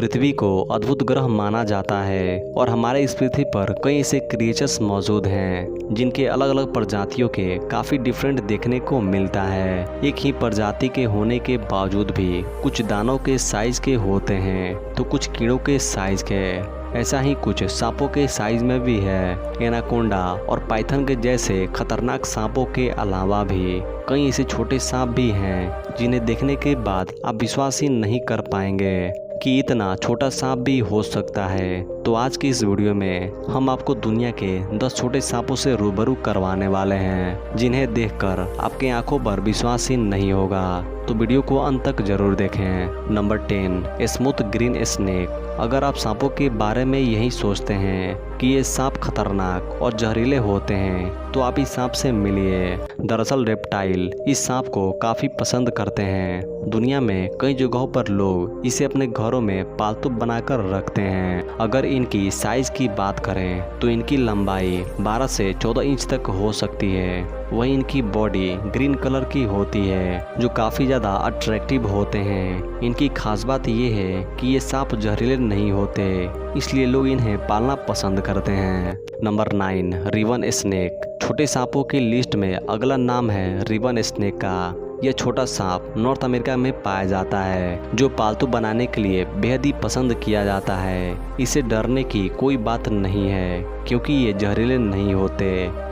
पृथ्वी को अद्भुत ग्रह माना जाता है और हमारे इस पृथ्वी पर कई ऐसे क्रिएचर्स मौजूद हैं जिनके अलग अलग प्रजातियों के काफ़ी डिफरेंट देखने को मिलता है। एक ही प्रजाति के होने के बावजूद भी कुछ दानव के साइज के होते हैं तो कुछ कीड़ों के साइज के। ऐसा ही कुछ सांपों के साइज में भी है। एनाकोंडा और पाइथन के जैसे खतरनाक सांपों के अलावा भी कई ऐसे छोटे सांप भी हैं जिन्हें देखने के बाद आप विश्वास ही नहीं कर पाएंगे कि इतना छोटा सांप भी हो सकता है। तो आज की इस वीडियो में हम आपको दुनिया के 10 छोटे सांपों से रूबरू करवाने वाले हैं जिन्हें देखकर आपके आंखों पर विश्वास ही नहीं होगा। तो वीडियो को अंत तक जरूर देखें। Number 10, smooth green snake. अगर आप सांपों के बारे में यही सोचते हैं कि ये सांप खतरनाक और जहरीले होते हैं तो आप इस सांप से मिलिए। दरअसल रेप्टाइल इस सांप को काफ़ी पसंद करते हैं। दुनिया में कई जगहों पर लोग इसे अपने घरों में पालतू बनाकर रखते हैं। अगर इनकी साइज की बात करें तो इनकी लंबाई 12 से 14 इंच तक हो सकती है। वहीं इनकी बॉडी ग्रीन कलर की होती है जो काफ़ी ज़्यादा अट्रैक्टिव होते हैं। इनकी खास बात यह है कि ये सांप जहरीले नहीं होते, इसलिए लोग इन्हें पालना पसंद करते हैं। Number 9, ribbon snake. छोटे सांपों की लिस्ट में अगला नाम है रिबन स्नेक का। यह छोटा सांप नॉर्थ अमेरिका में पाया जाता है जो पालतू बनाने के लिए बेहद ही पसंद किया जाता है। इसे डरने की कोई बात नहीं है क्योंकि ये जहरीले नहीं होते।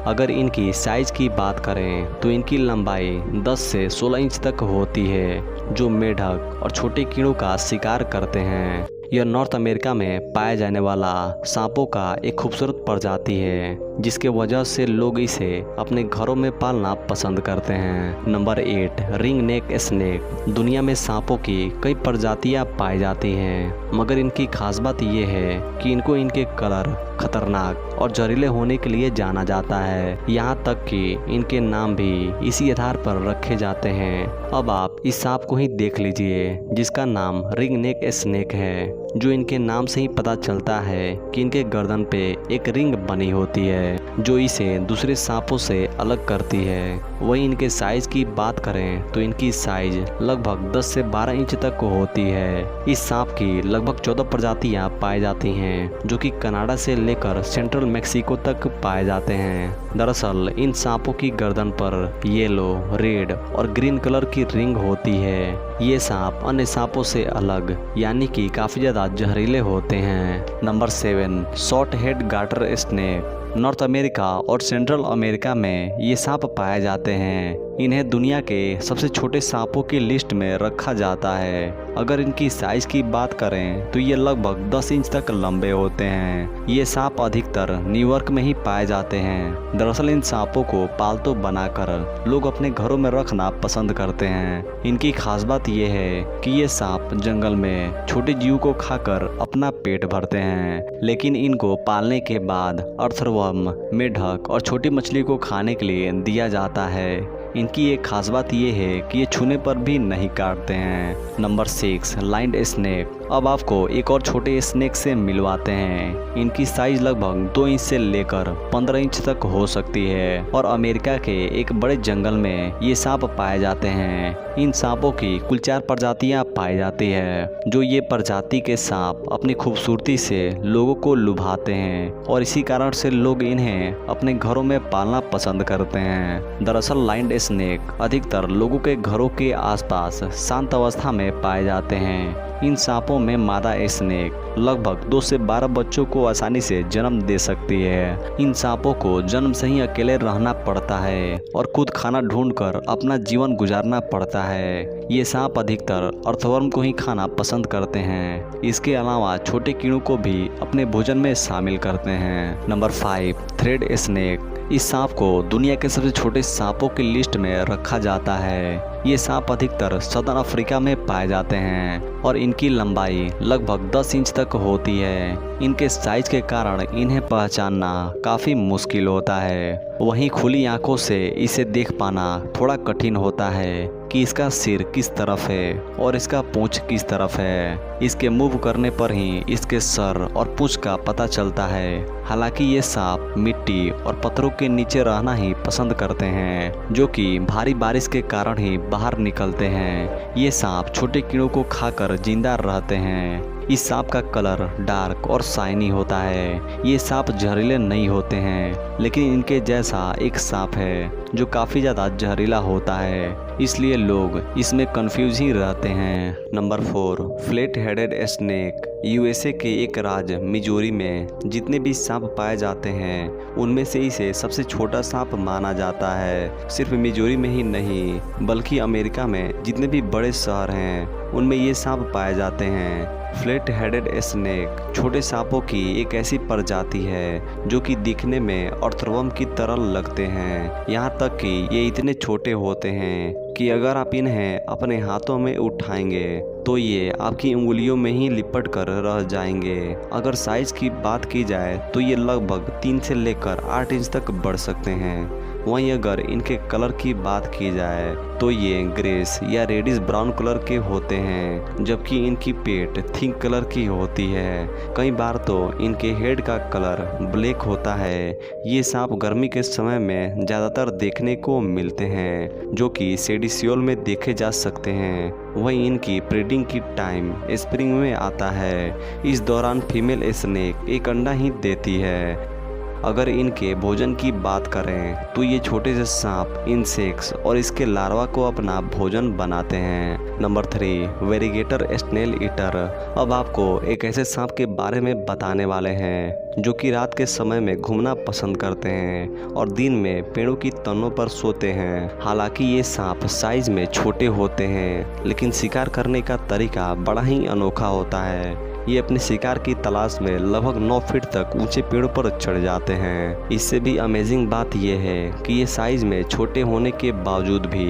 अगर इनकी साइज की बात करें तो इनकी लंबाई 10 से 16 इंच तक होती है जो मेढक और छोटे कीड़ों का शिकार करते हैं। यह नॉर्थ अमेरिका में पाए जाने वाला सांपों का एक खूबसूरत प्रजाति है जिसके वजह से लोग इसे अपने घरों में पालना पसंद करते हैं। Number 8, ring neck snake. दुनिया में सांपों की कई प्रजातियां पाई जाती हैं मगर इनकी खास बात यह है कि इनको इनके कलर, खतरनाक और जहरीले होने के लिए जाना जाता है। यहाँ तक कि इनके नाम भी इसी आधार पर रखे जाते हैं। अब आप इस सांप को ही देख लीजिए जिसका नाम रिंग नेक स्नेक है, जो इनके नाम से ही पता चलता है कि इनके गर्दन पे एक रिंग बनी होती है जो इसे दूसरे सांपों से अलग करती है। वहीं इनके साइज की बात करें तो इनकी साइज लगभग 10 से 12 इंच तक होती है। इस सांप की लगभग 14 प्रजातियां पाई जाती हैं जो कि कनाडा से लेकर सेंट्रल मैक्सिको तक पाए जाते हैं। दरअसल इन सांपों की गर्दन पर येलो, रेड और ग्रीन कलर की रिंग होती है। ये सांप अन्य सांपों से अलग यानी कि काफ़ी ज़्यादा जहरीले होते हैं। Number 7, short head garter snake. North America और सेंट्रल अमेरिका में ये सांप पाए जाते हैं। इन्हें दुनिया के सबसे छोटे सांपों की लिस्ट में रखा जाता है। अगर इनकी साइज की बात करें तो ये लगभग 10 इंच तक लंबे होते हैं। ये सांप अधिकतर न्यूयॉर्क में ही पाए जाते हैं। दरअसल इन सांपों को पालतू बनाकर लोग अपने घरों में रखना पसंद करते हैं। इनकी खास बात यह है कि ये सांप जंगल में छोटे जीव को खाकर अपना पेट भरते हैं, लेकिन इनको पालने के बाद अर्थवर्म, मेढक और छोटी मछली को खाने के लिए दिया जाता है। इनकी एक खास बात यह है कि ये छूने पर भी नहीं काटते हैं। Number 6, lined snake. अब आपको एक और छोटे स्नेक से मिलवाते हैं। इनकी साइज लगभग 2 इंच से लेकर 15 इंच तक हो सकती है और अमेरिका के एक बड़े जंगल में ये सांप पाए जाते हैं। इन सांपों की कुल 4 प्रजातियां पाई जाती है जो ये प्रजाति के सांप अपनी खूबसूरती से लोगों को लुभाते हैं और इसी कारण से लोग इन्हें अपने घरों में पालना पसंद करते हैं। दरअसल लाइन्ड स्नेक अधिकतर लोगों के घरों के आसपास शांत अवस्था में पाए जाते हैं। इन सांपों में मादा स्नेक लगभग 2 से 12 बच्चों को आसानी से जन्म दे सकती है। इन सांपों को जन्म से ही अकेले रहना पड़ता है और खुद खाना ढूंढकर अपना जीवन गुजारना पड़ता है। ये सांप अधिकतर अर्थवर्म को ही खाना पसंद करते हैं। इसके अलावा छोटे कीड़ों को भी अपने भोजन में शामिल करते हैं। Number 5, thread snake. इस सांप को दुनिया के सबसे छोटे सांपों की लिस्ट में रखा जाता है। ये सांप अधिकतर सदर्न अफ्रीका में पाए जाते हैं और इनकी लंबाई लगभग 10 इंच तक होती है। इनके साइज के कारण इन्हें पहचानना काफ़ी मुश्किल होता है। वहीं खुली आंखों से इसे देख पाना थोड़ा कठिन होता है कि इसका सिर किस तरफ है और इसका पूंछ किस तरफ है। इसके मूव करने पर ही इसके सर और पूंछ का पता चलता है। हालांकि ये सांप मिट्टी और पत्थरों के नीचे रहना ही पसंद करते हैं जो कि भारी बारिश के कारण ही बाहर निकलते हैं। ये सांप छोटे कीड़ों को खाकर जिंदा रहते हैं। इस सांप का कलर डार्क और शाइनी होता है। ये सांप जहरीले नहीं होते हैं, लेकिन इनके जैसा एक सांप है जो काफ़ी ज़्यादा जहरीला होता है, इसलिए लोग इसमें कंफ्यूज ही रहते हैं। Number 4, flat headed snake. USA के एक राज्य मिजोरी में जितने भी सांप पाए जाते हैं उनमें से इसे सबसे छोटा सांप माना जाता है। सिर्फ मिजोरी में ही नहीं बल्कि अमेरिका में जितने भी बड़े शहर हैं उनमें ये सांप पाए जाते हैं। फ्लैट हेडेड स्नेक छोटे सांपों की एक ऐसी प्रजाति है जो कि दिखने में अर्थवर्म की तरह लगते हैं। यहाँ तक कि ये इतने छोटे होते हैं कि अगर आप इन्हें अपने हाथों में उठाएंगे तो ये आपकी उंगलियों में ही लिपट कर रह जाएंगे। अगर साइज की बात की जाए तो ये लगभग 3 से लेकर 8 इंच तक बढ़ सकते हैं। वहीं अगर इनके कलर की बात की जाए तो ये ग्रेस या रेडिश ब्राउन कलर के होते हैं, जबकि इनकी पेट थिक कलर की होती है। कई बार तो इनके हेड का कलर ब्लैक होता है। ये सांप गर्मी के समय में ज़्यादातर देखने को मिलते हैं, जो कि सेडिसियोल में देखे जा सकते हैं। वहीं इनकी ब्रीडिंग की टाइम स्प्रिंग में आता है। इस दौरान फीमेल स्नेक एक अंडा ही देती है। अगर इनके भोजन की बात करें तो ये छोटे से सांप इंसेक्ट्स और इसके लार्वा को अपना भोजन बनाते हैं। Number 3, variegated snail eater. अब आपको एक ऐसे सांप के बारे में बताने वाले हैं जो कि रात के समय में घूमना पसंद करते हैं और दिन में पेड़ों की तनों पर सोते हैं। हालांकि ये सांप साइज में छोटे होते हैं, लेकिन शिकार करने का तरीका बड़ा ही अनोखा होता है। ये अपने शिकार की तलाश में लगभग 9 फीट तक ऊंचे पेड़ों पर चढ़ जाते हैं। इससे भी अमेजिंग बात यह है कि ये साइज में छोटे होने के बावजूद भी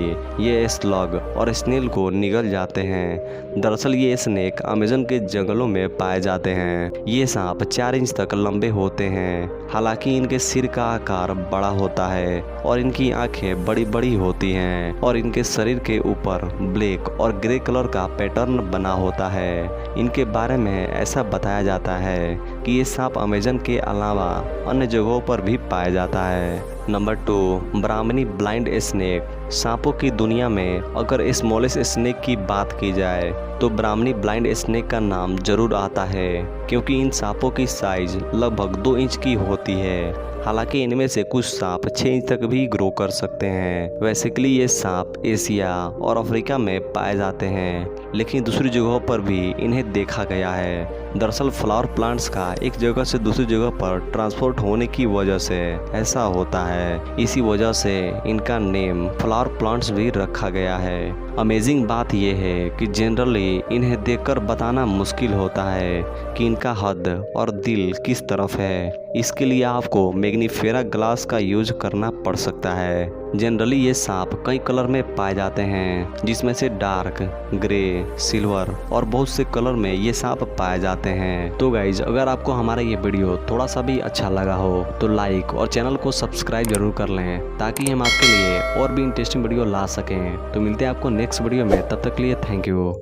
ये स्लग और स्नेल को निगल जाते हैं। दरअसल ये स्नेक अमेज़न के जंगलों में पाए जाते हैं। ये सांप 4 इंच तक लंबे होते हैं। हालांकि इनके सिर का आकार बड़ा होता है और इनकी आंखें बड़ी बड़ी होती हैं और इनके शरीर के ऊपर ब्लैक और ग्रे कलर का पैटर्न बना होता है। इनके बारे में ऐसा बताया जाता है कि ये सांप अमेज़न के अलावा अन्य जगहों पर भी पाया जाता है। नंबर 2, ब्राह्मणी ब्लाइंड स्नेक। सांपों की दुनिया में अगर स्मॉलेस्ट स्नेक की बात की जाए तो ब्राह्मणी ब्लाइंड स्नेक का नाम जरूर आता है, क्योंकि इन सांपों की साइज लगभग 2 इंच की होती है। हालांकि इनमें से कुछ सांप 6 इंच तक भी ग्रो कर सकते हैं। बेसिकली ये सांप एशिया और अफ्रीका में पाए जाते हैं, लेकिन दूसरी जगहों पर भी इन्हें देखा गया है। दरअसल फ्लावर प्लांट्स का एक जगह से दूसरी जगह पर ट्रांसपोर्ट होने की वजह से ऐसा होता है। इसी वजह से इनका नेम फ्लावर प्लांट्स भी रखा गया है। अमेजिंग बात यह है कि जनरली इन्हें देखकर बताना मुश्किल होता है कि इनका हद और दिल किस तरफ है। इसके लिए आपको मैग्नीफेरा ग्लास का यूज करना पड़ सकता है। जनरली ये सांप कई कलर में पाए जाते हैं, जिसमें से डार्क, ग्रे, सिल्वर और बहुत से कलर में ये सांप पाए जाते हैं। तो गाइज, अगर आपको हमारा ये वीडियो थोड़ा सा भी अच्छा लगा हो तो लाइक और चैनल को सब्सक्राइब जरूर कर लें, ताकि हम आपके लिए और भी इंटरेस्टिंग वीडियो ला सकें। तो मिलते हैं आपको नेक्स्ट वीडियो में, तब तक के लिए थैंक यू।